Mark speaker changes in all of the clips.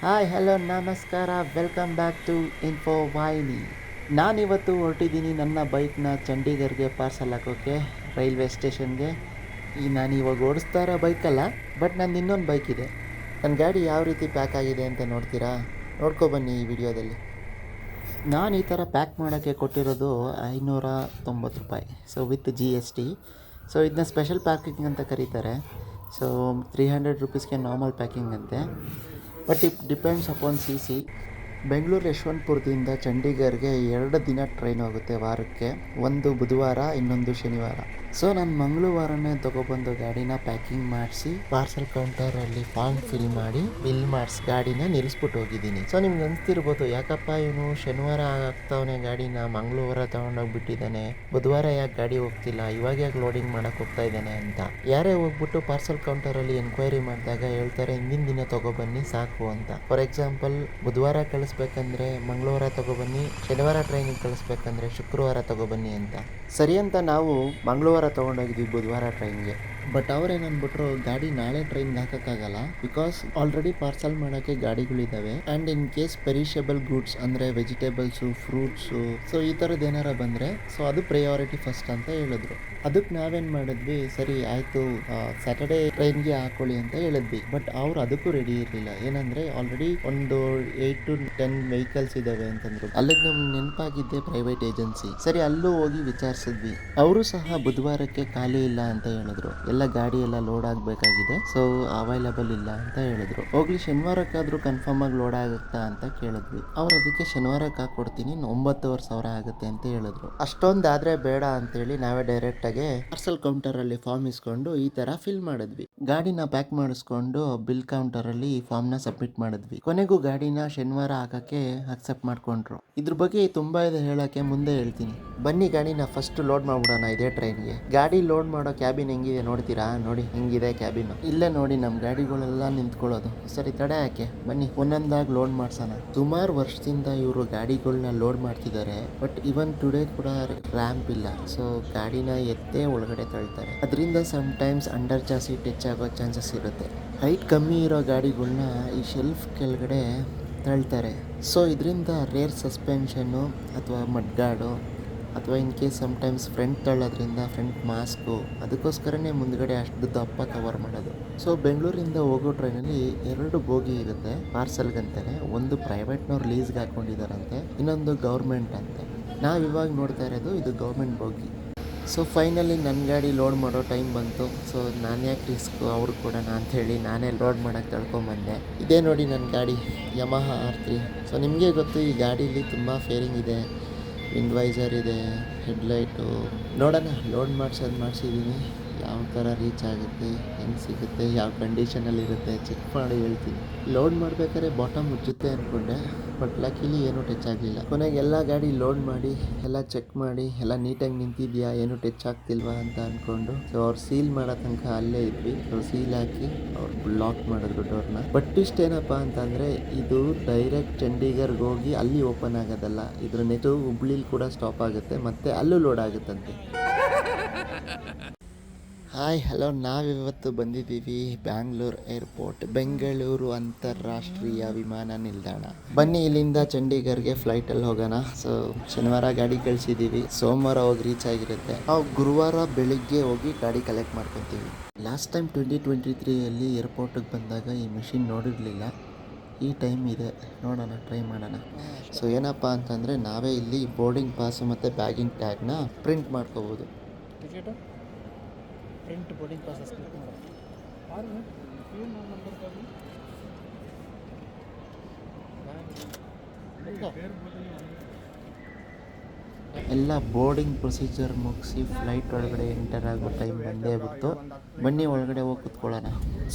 Speaker 1: Hi hello ನಮಸ್ಕಾರ, welcome back to info ವಾಹಿನಿ. ನಾನಿವತ್ತು ಹೊರಟಿದ್ದೀನಿ ನನ್ನ ಬೈಕ್ನ ಚಂಡೀಗಢಗೆ ಪಾರ್ಸಲ್ ಹಾಕೋಕ್ಕೆ ರೈಲ್ವೆ ಸ್ಟೇಷನ್ಗೆ. ನಾನು ಇವಾಗ ಓಡಿಸ್ತಾ ಇರೋ ಬೈಕಲ್ಲ, ಬಟ್ ನಂದು ಇನ್ನೊಂದು ಬೈಕ್ ಇದೆ. ನನ್ನ ಗಾಡಿ ಯಾವ ರೀತಿ ಪ್ಯಾಕ್ ಆಗಿದೆ ಅಂತ ನೋಡ್ತೀರಾ? ನೋಡ್ಕೊಬನ್ನಿ ಈ ವಿಡಿಯೋದಲ್ಲಿ. ನಾನು ಈ ಥರ ಪ್ಯಾಕ್ ಮಾಡೋಕ್ಕೆ ಕೊಟ್ಟಿರೋದು 590 ರೂಪಾಯಿ, ಸೊ ವಿತ್ GST. ಸೊ ಇದನ್ನ ಸ್ಪೆಷಲ್ ಪ್ಯಾಕಿಂಗ್ ಅಂತ ಕರೀತಾರೆ. ಸೊ 300 ರುಪೀಸ್ಗೆ ನಾರ್ಮಲ್ ಪ್ಯಾಕಿಂಗ್ ಅಂತೆ. But it depends upon CC. Bengaluru ಯಶವಂತಪುರದಿಂದ ಚಂಡೀಗಢಗೆ 2 ದಿನ ಟ್ರೈನ್ ಹೋಗುತ್ತೆ ವಾರಕ್ಕೆ, ಒಂದು ಬುಧವಾರ ಇನ್ನೊಂದು ಶನಿವಾರ. ಸೊ ನಾನು ಮಂಗಳವಾರನೇ ತೊಗೊಬಂದು ಗಾಡಿನ ಪ್ಯಾಕಿಂಗ್ ಮಾಡಿಸಿ ಪಾರ್ಸಲ್ ಕೌಂಟರಲ್ಲಿ ಫಾರ್ಮ್ ಫಿಲ್ ಮಾಡಿ ಬಿಲ್ ಮಾಡಿಸಿ ಗಾಡಿನ ನಿಲ್ಲಿಸ್ಬಿಟ್ಟು ಹೋಗಿದ್ದೀನಿ. ಸೊ ನಿಮ್ಗೆ ಅನಿಸ್ತಿರ್ಬೋದು, ಯಾಕಪ್ಪ ಇವನು ಶನಿವಾರ ಆಗ್ತಾವನೆ ಗಾಡಿನ ಮಂಗಳವಾರ ತೊಗೊಂಡೋಗ್ಬಿಟ್ಟಿದ್ದಾನೆ, ಬುಧವಾರ ಯಾಕೆ ಗಾಡಿ ಹೋಗ್ತಿಲ್ಲ, ಇವಾಗ ಯಾಕೆ ಲೋಡಿಂಗ್ ಮಾಡೋಕ್ಕೆ ಹೋಗ್ತಾ ಇದ್ದಾನೆ ಅಂತ ಯಾರೇ ಹೋಗ್ಬಿಟ್ಟು ಪಾರ್ಸಲ್ ಕೌಂಟರಲ್ಲಿ ಎನ್ಕ್ವೈರಿ ಮಾಡಿದಾಗ ಹೇಳ್ತಾರೆ ಹಿಂದಿನ ದಿನ ತೊಗೊಬನ್ನಿ ಸಾಕು ಅಂತ. ಫಾರ್ ಎಕ್ಸಾಂಪಲ್, ಬುಧವಾರ ಕಳಿಸ್ಬೇಕಂದ್ರೆ ಮಂಗಳವಾರ ತೊಗೊಬನ್ನಿ, ಶನಿವಾರ ಟ್ರೈನಿಗೆ ಕಳಿಸ್ಬೇಕಂದ್ರೆ ಶುಕ್ರವಾರ ತೊಗೊಬನ್ನಿ ಅಂತ. ಸರಿ ಅಂತ ನಾವು ಮಂಗಳವಾರ ತೊಗೊಂಡೋಗಿದ್ವಿ ಬುಧವಾರ ಟ್ರೈನ್ಗೆ. ಬಟ್ ಅವ್ರೇನಂದ್ಬಿಟ್ರು, ಗಾಡಿ ನಾಳೆ ಟ್ರೈನ್ಗೆ ಹಾಕೋಕ್ಕಾಗಲ್ಲ, ಬಿಕಾಸ್ ಆಲ್ರೆಡಿ ಪಾರ್ಸಲ್ ಮಾಡೋಕ್ಕೆ ಗಾಡಿಗಳಿದ್ದಾವೆ. And in case perishable goods ಅಂದರೆ ವೆಜಿಟೇಬಲ್ಸು, ಫ್ರೂಟ್ಸು, ಸೊ ಈ ಥರದ್ದು ಏನಾರ ಬಂದರೆ ಸೊ ಅದು ಪ್ರಯಾರಿಟಿ ಫಸ್ಟ್ ಅಂತ ಹೇಳಿದ್ರು. ಅದಕ್ಕೆ ನಾವೇನು ಮಾಡಿದ್ವಿ, ಸರಿ ಆಯಿತು ಸ್ಯಾಟರ್ಡೇ ಟ್ರೈನ್ಗೆ ಹಾಕೊಳ್ಳಿ ಅಂತ ಹೇಳಿದ್ವಿ. ಬಟ್ ಅವ್ರು ಅದಕ್ಕೂ ರೆಡಿ ಇರಲಿಲ್ಲ. ಏನಂದರೆ ಆಲ್ರೆಡಿ ಒಂದು 8 to 10 ವೆಹಿಕಲ್ಸ್ ಇದ್ದಾವೆ ಅಂತಂದ್ರು. ಅಲ್ಲಿಗೆ ನಮ್ಗೆ ನೆನಪಾಗಿದ್ದೆ ಪ್ರೈವೇಟ್ ಏಜೆನ್ಸಿ. ಸರಿ ಅಲ್ಲೂ ಹೋಗಿ ವಿಚಾರಿಸಿದ್ವಿ. ಅವರು ಸಹ ಬುಧವಾರಕ್ಕೆ ಖಾಲಿ ಇಲ್ಲ ಅಂತ ಹೇಳಿದ್ರು. ಎಲ್ಲ ಗಾಡಿ ಎಲ್ಲ ಲೋಡ್ ಆಗಬೇಕಾಗಿದೆ, ಸೊ ಅವೈಲಬಲ್ ಇಲ್ಲ ಅಂತ ಹೇಳಿದ್ರು. ಹೋಗ್ಲಿ ಶನಿವಾರಕ್ಕಾದರೂ ಕನ್ಫರ್ಮ್ ಆಗಿ ಲೋಡ್ ಆಗುತ್ತಾ ಅಂತ ಕೇಳಿದ್ವಿ. ಅವ್ರು ಅದಕ್ಕೆ ಶನಿವಾರಕ್ಕೆ ಹಾಕೊಡ್ತೀನಿ, 9,500 ಆಗುತ್ತೆ ಅಂತ ಹೇಳಿದ್ರು. ಅಷ್ಟೊಂದಾದ್ರೆ ಬೇಡ ಅಂತೇಳಿ ನಾವೇ ಡೈರೆಕ್ಟ್ ಆಗಿ ಪಾರ್ಸಲ್ ಕೌಂಟರ್ ಅಲ್ಲಿ ಫಾರ್ಮ್ ಇಸ್ಕೊಂಡು ಈ ತರ ಫಿಲ್ ಮಾಡಿದ್ವಿ. ಗಾಡಿನ ಪ್ಯಾಕ್ ಮಾಡಿಸ್ಕೊಂಡು ಬಿಲ್ ಕೌಂಟರ್ ಅಲ್ಲಿ ಈ ಫಾರ್ಮ್ ನ ಸಬ್ಮಿಟ್ ಮಾಡಿದ್ವಿ. ಕೊನೆಗೂ ಗಾಡಿನ ಶನಿವಾರ ಹಾಕಕ್ಕೆ ಅಕ್ಸೆಪ್ಟ್ ಮಾಡ್ಕೊಂಡ್ರು. ಇದ್ರ ಬಗ್ಗೆ ತುಂಬಾ ಇದೆ ಹೇಳಕ್ಕೆ, ಮುಂದೆ ಹೇಳ್ತೀನಿ. ಬನ್ನಿ ಗಾಡಿನ ಫಸ್ಟ್ ಲೋಡ್ ಮಾಡ್ಬಿಡೋಣ ಇದೇ ಟ್ರೈನ್ಗೆ. ಗಾಡಿ ಲೋಡ್ ಮಾಡೋ ಕ್ಯಾಬಿನ್ ಹೆಂಗಿದೆ ನೋಡ್ತೀರಾ? ನೋಡಿ ಹೆಂಗಿದೆ ಕ್ಯಾಬಿನ್. ಇಲ್ಲೇ ನೋಡಿ ನಮ್ಮ ಗಾಡಿಗಳೆಲ್ಲ ನಿಂತ್ಕೊಳ್ಳೋದು. ಸರಿ ತಡೆ ಯಾಕೆ, ಬನ್ನಿ ಒಂದೊಂದಾಗಿ ಲೋಡ್ ಮಾಡ್ಸೋಣ. ಸುಮಾರು ವರ್ಷದಿಂದ ಇವರು ಗಾಡಿಗಳನ್ನ ಲೋಡ್ ಮಾಡ್ತಿದ್ದಾರೆ, ಬಟ್ ಇವನ್ ಟುಡೇ ಕೂಡ ರ್ಯಾಂಪ್ ಇಲ್ಲ. ಸೊ ಗಾಡಿನ ಎತ್ತೇ ಒಳಗಡೆ ತಳ್ತಾರೆ. ಅದರಿಂದ some times under chassis touch ಆಗೋ ಚಾನ್ಸಸ್ ಇರುತ್ತೆ. ಹೈಟ್ ಕಮ್ಮಿ ಇರೋ ಗಾಡಿಗಳನ್ನ ಈ ಶೆಲ್ಫ್ ಕೆಳಗಡೆ ತಳ್ತಾರೆ. ಸೊ ಇದರಿಂದ ರೇರ್ ಸಸ್ಪೆನ್ಷನ್ನು ಅಥವಾ ಮಡ್ಗಾಡು ಅಥವಾ ಇನ್ ಕೇಸ್ ಸಮ್ಟೈಮ್ಸ್ ಫ್ರಂಟ್ ತಳ್ಳೋದ್ರಿಂದ ಫ್ರಂಟ್ ಮಾಸ್ಕು, ಅದಕ್ಕೋಸ್ಕರನೇ ಮುಂದ್ಗಡೆ ಅಷ್ಟು ದಪ್ಪ ಕವರ್ ಮಾಡೋದು. ಸೊ ಬೆಂಗಳೂರಿಂದ ಹೋಗೋ ಟ್ರೈನಲ್ಲಿ 2 ಬೋಗಿ ಇರುತ್ತೆ ಪಾರ್ಸಲ್ಗಂತಾನೆ. ಒಂದು ಪ್ರೈವೇಟ್ನವ್ರು ಲೀಸ್ಗೆ ಹಾಕೊಂಡಿದ್ದಾರಂತೆ, ಇನ್ನೊಂದು ಗೌರ್ಮೆಂಟ್ ಅಂತೆ. ನಾವು ಇವಾಗ ನೋಡ್ತಾ ಇರೋದು ಇದು ಗೌರ್ಮೆಂಟ್ ಬೋಗಿ. ಸೊ ಫೈನಲಿ ನನ್ನ ಗಾಡಿ ಲೋಡ್ ಮಾಡೋ ಟೈಮ್ ಬಂತು. ಸೊ ನಾನು ಯಾಕೆ ರಿಸ್ಕು, ಅವ್ರು ಕೊಡೋಣ ಅಂಥೇಳಿ ನಾನೇ ಲೋಡ್ ಮಾಡೋಕ್ಕೆ ತಳ್ಕೊಂಬಂದೆ. ಇದೇ ನೋಡಿ ನನ್ನ ಗಾಡಿ, ಯಮಹಾ R3. ಸೊ ನಿಮಗೆ ಗೊತ್ತು ಈ ಗಾಡೀಲಿ ತುಂಬ ಫೇರಿಂಗ್ ಇದೆ, ವಿಂಡ್ವೈಸರ್ ಇದೆ, ಹೆಡ್ಲೈಟು. ನೋಡೋಣ, ಲೋಡ್ ಮಾಡಿಸಿದ್ದೀನಿ, ಯಾವ ಥರ ರೀಚ್ ಆಗುತ್ತೆ, ಹೆಂಗೆ ಸಿಗುತ್ತೆ, ಯಾವ ಕಂಡೀಷನಲ್ಲಿರುತ್ತೆ ಚೆಕ್ ಮಾಡಿ ಹೇಳ್ತೀನಿ. ಲೋಡ್ ಮಾಡಬೇಕಾದ್ರೆ ಬಾಟಮ್ ಮುಚ್ಚುತ್ತೆ ಅಂದ್ಕೊಂಡೆ, ಬಟ್ ಲಕ್ಕಿಲಿ ಏನೂ ಟಚ್ ಆಗಲಿಲ್ಲ. ಕೊನೆಗೆ ಎಲ್ಲ ಗಾಡಿ ಲೋಡ್ ಮಾಡಿ ಎಲ್ಲ ಚೆಕ್ ಮಾಡಿ ಎಲ್ಲ ನೀಟಾಗಿ ನಿಂತಿದೆಯಾ, ಏನು ಟಚ್ ಆಗ್ತಿಲ್ವಾ ಅಂತ ಅಂದ್ಕೊಂಡು ಸೊ ಅವ್ರು ಸೀಲ್ ಮಾಡೋ ತನಕ ಅಲ್ಲೇ ಇದ್ವಿ. ಸೊ ಸೀಲ್ ಹಾಕಿ ಅವ್ರು ಲಾಕ್ ಮಾಡಿದ್ರು ಡೋರ್ನ. ಬಟ್ ಇಷ್ಟೇನಪ್ಪ ಅಂತಂದರೆ ಇದು ಡೈರೆಕ್ಟ್ ಚಂಡೀಗಢಗೆ ಹೋಗಿ ಅಲ್ಲಿ ಓಪನ್ ಆಗೋದಲ್ಲ, ಇದ್ರ ನೆಕ್ಸ್ಟ್ ಹುಬ್ಳಿಲಿ ಕೂಡ ಸ್ಟಾಪ್ ಆಗುತ್ತೆ, ಮತ್ತೆ ಅಲ್ಲೂ ಲೋಡ್ ಆಗುತ್ತಂತೆ. ಹಾಯ್ ಹಲೋ, ನಾವಿವತ್ತು ಬಂದಿದ್ದೀವಿ ಬ್ಯಾಂಗ್ಳೂರ್ ಏರ್ಪೋರ್ಟ್, ಬೆಂಗಳೂರು ಅಂತಾರಾಷ್ಟ್ರೀಯ ವಿಮಾನ ನಿಲ್ದಾಣ. ಬನ್ನಿ ಇಲ್ಲಿಂದ ಚಂಡೀಗಢಗೆ ಫ್ಲೈಟಲ್ಲಿ ಹೋಗೋಣ. ಸೊ ಶನಿವಾರ ಗಾಡಿ ಕಳಿಸಿದ್ದೀವಿ, ಸೋಮವಾರ ಹೋಗಿ ರೀಚ್ ಆಗಿರುತ್ತೆ. ನಾವು ಗುರುವಾರ ಬೆಳಿಗ್ಗೆ ಹೋಗಿ ಗಾಡಿ ಕಲೆಕ್ಟ್ ಮಾಡ್ಕೊತೀವಿ. ಲಾಸ್ಟ್ ಟೈಮ್ 2023 ಏರ್ಪೋರ್ಟಿಗೆ ಬಂದಾಗ ಈ ಮಿಷಿನ್ ನೋಡಿರಲಿಲ್ಲ. ಈ ಟೈಮ್ ಇದೆ, ನೋಡೋಣ, ಟ್ರೈ ಮಾಡೋಣ. ಸೊ ಏನಪ್ಪ ಅಂತಂದರೆ ನಾವೇ ಇಲ್ಲಿ ಬೋರ್ಡಿಂಗ್ ಪಾಸು ಮತ್ತು ಬ್ಯಾಗಿಂಗ್ ಟ್ಯಾಗ್ನ ಪ್ರಿಂಟ್ ಮಾಡ್ಕೋಬೋದು. ಟಿಕೆಟು ಪ್ರಿಂಟ್ ಬೋರ್ಡಿಂಗ್ ಪಾಸ್ ಎಲ್ಲ ಬೋರ್ಡಿಂಗ್ ಪ್ರೊಸೀಜರ್ ಮುಗಿಸಿ ಫ್ಲೈಟ್ ಒಳಗಡೆ ಎಂಟರ್ ಆಗೋ ಟೈಮ್ ಬಂದೇ ಬಿಟ್ಟು. ಬನ್ನಿ ಒಳಗಡೆ ಹೋಗಿ ಕುತ್ಕೊಳ್ಳೋಣ.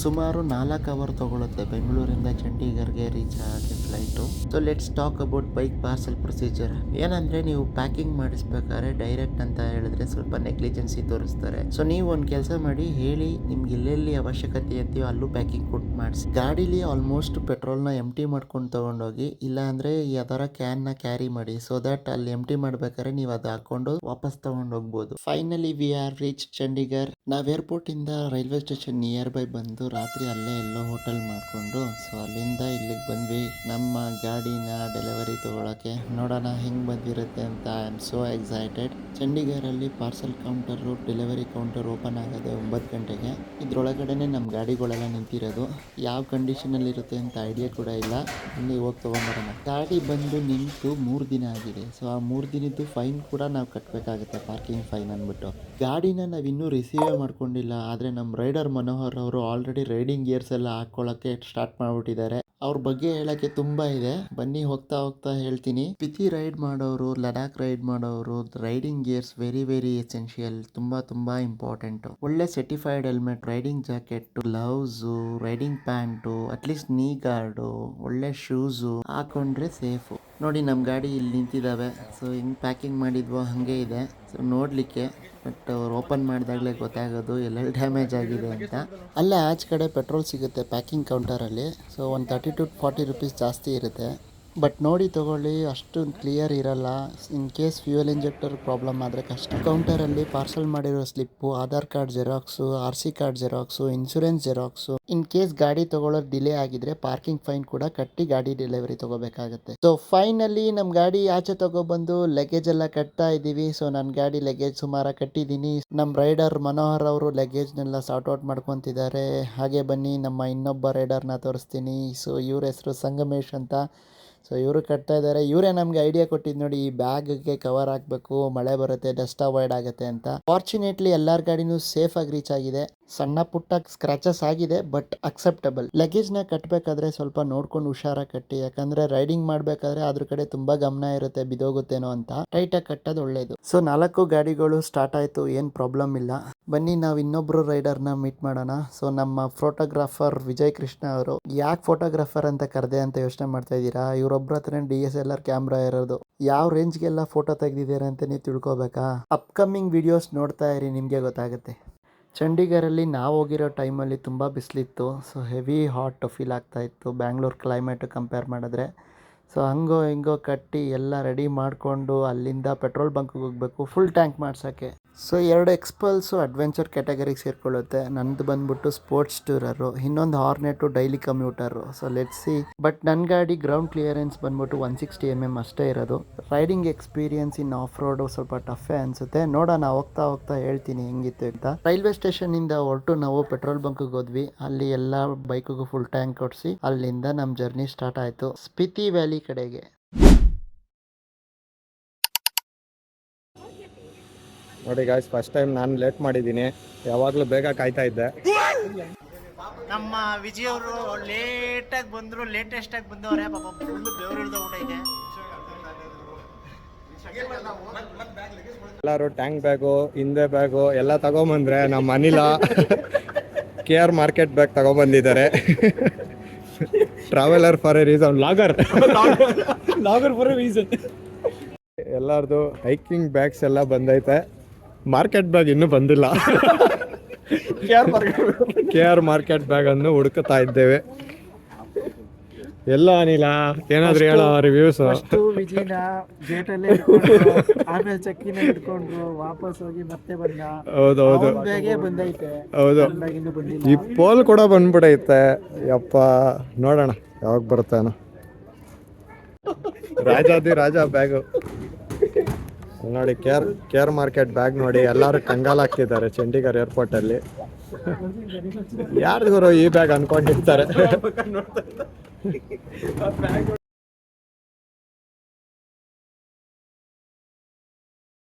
Speaker 1: ಸುಮಾರು 4 ಅವರ್ ತೊಗೊಳುತ್ತೆ ಬೆಂಗಳೂರಿಂದ ಚಂಡೀಗಢಗೆ ರೀಚ್ ಆಗೋಕ್ಕೆ. Flight. So let's talk about bike parcel procedure. ಏನಂದರೆ ನೀವು ಪ್ಯಾಕಿಂಗ್ ಮಾಡಿಸ್ಬೇಕಾದ್ರೆ ಡೈರೆಕ್ಟ್ ಅಂತ ಹೇಳಿದ್ರೆ ಸ್ವಲ್ಪ ನೆಗ್ಲಿಜೆನ್ಸಿ ತೋರಿಸ್ತಾರೆ. ಸೊ ನೀವು ಒಂದು ಕೆಲಸ ಮಾಡಿ, ಹೇಳಿ ನಿಮ್ಗೆ ಎಲ್ಲೆಲ್ಲಿ ಅವಶ್ಯಕತೆ ಅಂತೀವೋ ಅಲ್ಲೂ ಪ್ಯಾಕಿಂಗ್ ಕೊಟ್ಟು ಮಾಡಿಸಿ. ಗಾಡೀಲಿ ಆಲ್ಮೋಸ್ಟ್ ಪೆಟ್ರೋಲ್ನ ಎಂಟಿ ಮಾಡ್ಕೊಂಡು ತೊಗೊಂಡೋಗಿ, ಇಲ್ಲ ಅಂದರೆ ಯಾವ್ದಾರ ಕ್ಯಾನ್ನ ಕ್ಯಾರಿ ಮಾಡಿ, ಸೊ ದಟ್ ಅಲ್ಲಿ ಎಂಟಿ ಮಾಡ್ಬೇಕಾದ್ರೆ ನೀವು ಅದು ಹಾಕೊಂಡು ವಾಪಸ್ ತಗೊಂಡು ಹೋಗ್ಬೋದು. Finally we are reach Chandigarh. ನಾವು ಏರ್ಪೋರ್ಟಿಂದ ರೈಲ್ವೆ ಸ್ಟೇಷನ್ ನಿಯರ್ ಬೈ ಬಂದು ರಾತ್ರಿ ಅಲ್ಲೇ ಎಲ್ಲೋ ಹೋಟೆಲ್ ಮಾಡಿಕೊಂಡು ಸೊ ಅಲ್ಲಿಂದ ಇಲ್ಲಿಗೆ ಬಂದ್ವಿ ನಮ್ಮ ಗಾಡಿನ ಡೆಲಿವರಿ ತೊಗೊಳಕ್ಕೆ. ನೋಡೋಣ ಹೆಂಗೆ ಬಂದಿರುತ್ತೆ ಅಂತ. I am so excited. ಚಂಡೀಗರಲ್ಲಿ parcel counter, delivery counter open ಆಗೋದೆ 9 ಗಂಟೆಗೆ. ಇದ್ರೊಳಗಡೆನೆ ನಮ್ಮ ಗಾಡಿಗಳೆಲ್ಲ ನಿಂತಿರೋದು. ಯಾವ ಕಂಡೀಷನಲ್ಲಿ ಇರುತ್ತೆ ಅಂತ ಐಡಿಯಾ ಕೂಡ ಇಲ್ಲ. ಇಲ್ಲಿ ಹೋಗಿ ತೊಗೊಂಬರೋಣ. ಗಾಡಿ ಬಂದು ನಿಂತು 3 ದಿನ ಆಗಿದೆ. ಸೊ ಆ 3 ದಿನದ್ದು ಫೈನ್ ಕೂಡ ನಾವು ಕಟ್ಟಬೇಕಾಗುತ್ತೆ, ಪಾರ್ಕಿಂಗ್ ಫೈನ್ ಅಂದ್ಬಿಟ್ಟು. ಗಾಡಿನ ನಾವು ಇನ್ನೂ ರಿಸೀವೇ ಮಾಡ್ಕೊಂಡಿಲ್ಲ. ಆದರೆ ನಮ್ಮ ರೈಡರ್ ಮನೋಹರ್ ಅವರು ಆಲ್ರೆಡಿ ರೈಡಿಂಗ್ ಗೇರ್ಸ್ ಎಲ್ಲ ಹಾಕ್ಕೊಳ್ಳೋಕ್ಕೆ ಸ್ಟಾರ್ಟ್ ಮಾಡಿಬಿಟ್ಟಿದ್ದಾರೆ. ಅವ್ರ ಬಗ್ಗೆ ಹೇಳೋಕ್ಕೆ ತುಂಬ ಇದೆ, ಬನ್ನಿ ಹೋಗ್ತಾ ಹೋಗ್ತಾ ಹೇಳ್ತೀನಿ. ಸ್ಪಿತಿ ರೈಡ್ ಮಾಡೋರು, ಲಡಾಖ್ ರೈಡ್ ಮಾಡೋರು riding gears very very essential, ತುಂಬ ಇಂಪಾರ್ಟೆಂಟು. ಒಳ್ಳೆ certified helmet, riding jacket, gloves, riding pant, at least ನೀ ಗಾರ್ಡು, ಒಳ್ಳೆ ಶೂಸು ಹಾಕೊಂಡ್ರೆ ಸೇಫು. ನೋಡಿ ನಮ್ಮ ಗಾಡಿ ಇಲ್ಲಿ ನಿಂತಿದ್ದಾವೆ. ಸೊ ಹಿಂಗೆ ಪ್ಯಾಕಿಂಗ್ ಮಾಡಿದ್ವೋ ಹಾಗೆ ಇದೆ. ಸೊ ನೋಡಲಿಕ್ಕೆ, ಬಟ್ ಅವ್ರು ಓಪನ್ ಮಾಡಿದಾಗಲೇ ಗೊತ್ತಾಗೋದು ಎಲ್ಲೆಲ್ಲಿ ಡ್ಯಾಮೇಜ್ ಆಗಿದೆ ಅಂತ. ಅಲ್ಲೇ ಆಚೆ ಕಡೆ ಪೆಟ್ರೋಲ್ ಸಿಗುತ್ತೆ ಪ್ಯಾಕಿಂಗ್ ಕೌಂಟರಲ್ಲಿ. ಸೊ ಒಂದು 30 to 40 rupees ಜಾಸ್ತಿ ಇರುತ್ತೆ. ಬಟ್ ನೋಡಿ ತೊಗೊಳ್ಳಿ, ಅಷ್ಟು ಕ್ಲಿಯರ್ ಇರಲ್ಲ. In case fuel injector problem ಆದರೆ ಕಷ್ಟ. ಕೌಂಟರಲ್ಲಿ ಪಾರ್ಸಲ್ ಮಾಡಿರೋ slip, Aadhaar card xerox, RC card xerox, insurance xerox. In case ಗಾಡಿ ತೊಗೊಳ್ಳೋದು ಡಿಲೇ ಆಗಿದ್ರೆ ಪಾರ್ಕಿಂಗ್ ಫೈನ್ ಕೂಡ ಕಟ್ಟಿ ಗಾಡಿ ಡೆಲಿವರಿ ತೊಗೋಬೇಕಾಗುತ್ತೆ. ಸೊ ಫೈನಲಿ ನಮ್ಮ ಗಾಡಿ ಆಚೆ ತೊಗೊಬಂದು ಲಗೇಜ್ ಎಲ್ಲ ಕಟ್ತಾ ಇದ್ದೀವಿ. ಸೊ ನನ್ನ ಗಾಡಿ ಲಗೇಜ್ ಸುಮಾರು ಕಟ್ಟಿದ್ದೀನಿ. ನಮ್ಮ ರೈಡರ್ ಮನೋಹರ್ ಅವರು ಲಗೇಜ್ನೆಲ್ಲ ಸಾರ್ಟ್ ಔಟ್ ಮಾಡ್ಕೊತಿದ್ದಾರೆ. ಹಾಗೆ ಬನ್ನಿ ನಮ್ಮ ಇನ್ನೊಬ್ಬ ರೈಡರ್ನ ತೋರಿಸ್ತೀನಿ. ಸೊ ಇವ್ರ ಹೆಸರು ಸಂಗಮೇಶ್ ಅಂತ. ಸೊ ಇವರು ಕಟ್ತಾ ಇದ್ದಾರೆ. ಇವರೇ ನಮಗೆ ಐಡಿಯಾ ಕೊಟ್ಟಿದ್ದು ನೋಡಿ, ಈ ಬ್ಯಾಗ್ಗೆ ಕವರ್ ಹಾಕಬೇಕು, ಮಳೆ ಬರುತ್ತೆ, ಡಸ್ಟ್ ಅವಾಯ್ಡ್ ಆಗುತ್ತೆ ಅಂತ. ಫಾರ್ಚುನೇಟ್ಲಿ ಎಲ್ಲರ ಗಾಡಿನೂ ಸೇಫ್ ಆಗಿ ರೀಚ್ ಆಗಿದೆ. ಸಣ್ಣ ಪುಟ್ಟ ಸ್ಕ್ರಾಚಸ್ ಆಗಿದೆ, ಬಟ್ ಅಕ್ಸೆಪ್ಟಬಲ್. ಲಗೇಜ್ನ ಕಟ್ಟಬೇಕಾದ್ರೆ ಸ್ವಲ್ಪ ನೋಡ್ಕೊಂಡು ಹುಷಾರಾಗಿ ಕಟ್ಟಿ, ಯಾಕಂದ್ರೆ ರೈಡಿಂಗ್ ಮಾಡಬೇಕಾದ್ರೆ ಅದ್ರ ಕಡೆ ತುಂಬಾ ಗಮನ ಇರುತ್ತೆ, ಬಿದೋಗುತ್ತೇನೋ ಅಂತ. ಟೈಟಾಗಿ ಕಟ್ಟೋದು ಒಳ್ಳೇದು. ಸೊ 4 ಗಾಡಿಗಳು ಸ್ಟಾರ್ಟ್ ಆಯಿತು, ಏನು ಪ್ರಾಬ್ಲಮ್ ಇಲ್ಲ. ಬನ್ನಿ ನಾವು ಇನ್ನೊಬ್ರು ರೈಡರ್ನ ಮೀಟ್ ಮಾಡೋಣ. ಸೊ ನಮ್ಮ ಫೋಟೋಗ್ರಾಫರ್ ವಿಜಯ್ ಕೃಷ್ಣ ಅವರು. ಯಾಕೆ ಫೋಟೋಗ್ರಾಫರ್ ಅಂತ ಕರೆದೆ ಅಂತ ಯೋಚನೆ ಮಾಡ್ತಾ ಇದ್ದೀರಾ? ಇವರೊಬ್ಬರ ಹತ್ರ DSLR ಕ್ಯಾಮ್ರಾ ಇರೋದು. ಯಾವ ರೇಂಜ್ಗೆಲ್ಲ ಫೋಟೋ ತೆಗೆದಿದ್ದಾರೆ ಅಂತ ನೀವು ತಿಳ್ಕೊಬೇಕಾ? ಅಪ್ಕಮಿಂಗ್ ವಿಡಿಯೋಸ್ ನೋಡ್ತಾ ಇರಿ, ನಿಮಗೆ ಗೊತ್ತಾಗುತ್ತೆ. ಚಂಡೀಗರಲ್ಲಿ ನಾವು ಹೋಗಿರೋ ಟೈಮಲ್ಲಿ ತುಂಬ ಬಿಸಿಲಿತ್ತು. ಸೊ ಹೆವಿ ಹಾಟ್ ಫೀಲ್ ಆಗ್ತಾ ಇತ್ತು ಬ್ಯಾಂಗ್ಳೂರ್ ಕ್ಲೈಮೇಟ್ ಕಂಪೇರ್ ಮಾಡಿದ್ರೆ. ಸೊ ಹಂಗೋ ಹಿಂಗೋ ಕಟ್ಟಿ ಎಲ್ಲ ರೆಡಿ ಮಾಡಿಕೊಂಡು ಅಲ್ಲಿಂದ ಪೆಟ್ರೋಲ್ ಬಂಕ್ಗೆ ಹೋಗಬೇಕು ಫುಲ್ ಟ್ಯಾಂಕ್ ಮಾಡ್ಸೋಕ್ಕೆ. ಸೊ 2 ಎಕ್ಸ್ಪಲ್ಸು ಅಡ್ವೆಂಚರ್ ಕ್ಯಾಟಗರಿಗೆ ಸೇರ್ಕೊಳ್ಳುತ್ತೆ. ನಂದು ಬಂದ್ಬಿಟ್ಟು ಸ್ಪೋರ್ಟ್ಸ್ ಟೂರರು, ಇನ್ನೊಂದು Hornet daily commuter. So let's see. But ನನ್ನ ಗಾಡಿ ಗ್ರೌಂಡ್ ಕ್ಲಿಯರೆನ್ಸ್ ಬಂದ್ಬಿಟ್ಟು 160 mm ಅಷ್ಟೇ ಇರೋದು. Riding experience in off road ಸ್ವಲ್ಪ ಟಫೇ ಅನಿಸುತ್ತೆ. ನೋಡೋಣ ಹೋಗ್ತಾ ಹೇಳ್ತೀನಿ ಹೆಂಗಿತ್ತು ಅಂತ. ರೈಲ್ವೆ ಸ್ಟೇಷನಿಂದ ಹೊರಟು ನಾವು ಪೆಟ್ರೋಲ್ ಬಂಕ್ಗೆ ಹೋದ್ವಿ. ಅಲ್ಲಿ ಎಲ್ಲ ಬೈಕಿಗೂ ಫುಲ್ ಟ್ಯಾಂಕ್ ಕೊಡಿಸಿ ಅಲ್ಲಿಂದ ನಮ್ಮ ಜರ್ನಿ ಸ್ಟಾರ್ಟ್ ಆಯಿತು ಸ್ಪಿತಿ ವ್ಯಾಲಿ ಕಡೆಗೆ.
Speaker 2: ನೋಡಿ ಗಾಯ್ಸ್, ಫಸ್ಟ್ ಟೈಮ್ ನಾನು ಲೇಟ್ ಮಾಡಿದ್ದೀನಿ. ಯಾವಾಗಲೂ ಬೇಗ ಕಾಯ್ತಾ ಇದ್ದೆ.
Speaker 1: ನಮ್ಮ ವಿಜಯ್ ಅವರು ಲೇಟಾಗಿ ಬಂದರು, ಲೇಟೆಸ್ಟಾಗಿ ಬಂದವ್ರೆ. ಪಾಪ ಫುಲ್ಲು ಬೆವರು ಹಿಡಿದೋಗ್ಬಿಟ್ಟೈತೆ.
Speaker 2: ಎಲ್ಲರೂ ಟ್ಯಾಂಕ್ ಬ್ಯಾಗು, ಹಿಂದೆ ಬ್ಯಾಗು ಎಲ್ಲ ತಗೊಂಬಂದ್ರೆ ನಮ್ಮ ಅನಿಲ KR ಮಾರ್ಕೆಟ್ ಬ್ಯಾಗ್ ತಗೊಂಬಂದಿದ್ದಾರೆ. Traveller for a reason, logger for a reason. ಎಲ್ಲರದು ಹೈಕಿಂಗ್ ಬ್ಯಾಗ್ಸ್ ಎಲ್ಲ ಬಂದೈತೆ. ಮಾರ್ಕೆಟ್ ಬ್ಯಾಗ್ ಇನ್ನೂ ಬಂದಿಲ್ಲ. KR ಮಾರ್ಕೆಟ್ ಬ್ಯಾಗ್ ಅನ್ನು ಹುಡುಕ್ತಾ ಇದ್ದೇವೆ. ಎಲ್ಲ ಅನಿಲ ಏನಾದ್ರು ಹೇಳೋ ರಿವ್ಯೂಸ್.
Speaker 3: ವಿಜಯನ ಗೇಟಲ್ಲೇ ಆಮೇಲೆ ಚಕ್ಕಿನ ಹಿಡ್ಕೊಂಡ್ರು, ವಾಪಸ್ ಹೋಗಿ ಮತ್ತೆ ಬಂದ.
Speaker 2: ಹೌದೌದು
Speaker 3: ಬ್ಯಾಗೇ ಬಂದೈತೆ,
Speaker 2: ಹೌದು.
Speaker 3: ಇನ್ನೂ ಬಂದಿಲ್ಲ.
Speaker 2: ಈ ಪೋಲ್ ಕೂಡ ಬಂದ್ಬಿಟ್ಟೈತೆ. ಯಪ್ಪ, ನೋಡೋಣ ಯಾವಾಗ ಬರುತ್ತೇನೋ. ರಾಜ ಬ್ಯಾಗು ನೋಡಿ. KR ಮಾರ್ಕೆಟ್ ಬ್ಯಾಗ್ ನೋಡಿ, ಎಲ್ಲರೂ ಕಂಗಾಲ್ ಹಾಕ್ತಿದ್ದಾರೆ ಚಂಡೀಗರ್ ಏರ್ಪೋರ್ಟಲ್ಲಿ. ಯಾರಿಗೂ ಈ ಬ್ಯಾಗ್ ಅನ್ಕೊಂಡಿರ್ತಾರೆ.